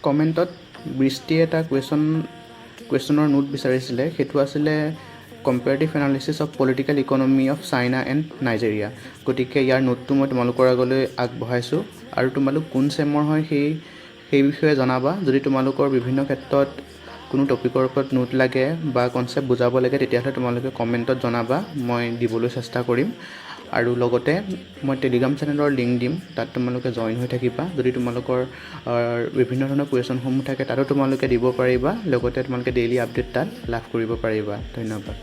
কমেণ্টত বৃষ্টিয়ে এটা কুৱেশ্যনৰ নোট বিচাৰিছিলে, সেইটো আছিলে comparative analysis of political economy of China and Nigeria. গতিকে ইয়াৰ নোটটো মই তোমালোকৰ আগলৈ আগবঢ়াইছোঁ, আৰু তোমালোক কোন চেমৰ হয় সেই বিষয়ে জনাবা। যদি তোমালোকৰ বিভিন্ন ক্ষেত্ৰত কোনো টপিকৰ ওপৰত নোট লাগে বা কনচেপ্ট বুজাব লাগে, তেতিয়াহ'লে তোমালোকে কমেণ্টত জনাবা, মই দিবলৈ চেষ্টা কৰিম। আৰু লগতে মই টেলিগ্ৰাম চেনেলৰ লিংক দিম, তাত তোমালোকে জইন হৈ থাকিবা। যদি তোমালোকৰ বিভিন্ন ধৰণৰ কুৱেশ্যনসমূহ থাকে, তাতো তোমালোকে দিব পাৰিবা। লগতে তোমালোকে ডেইলি আপডেট তাত লাভ কৰিব পাৰিবা। ধন্যবাদ।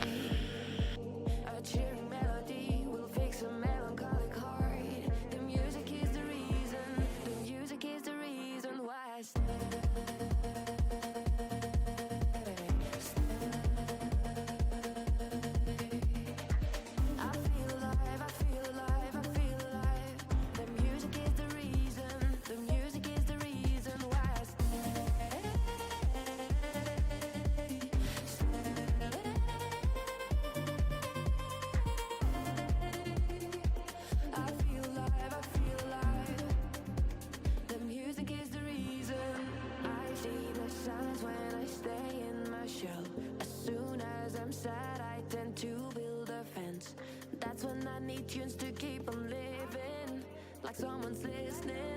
Sad, I tend to build a fence. That's when I need tunes to keep on living, like someone's listening.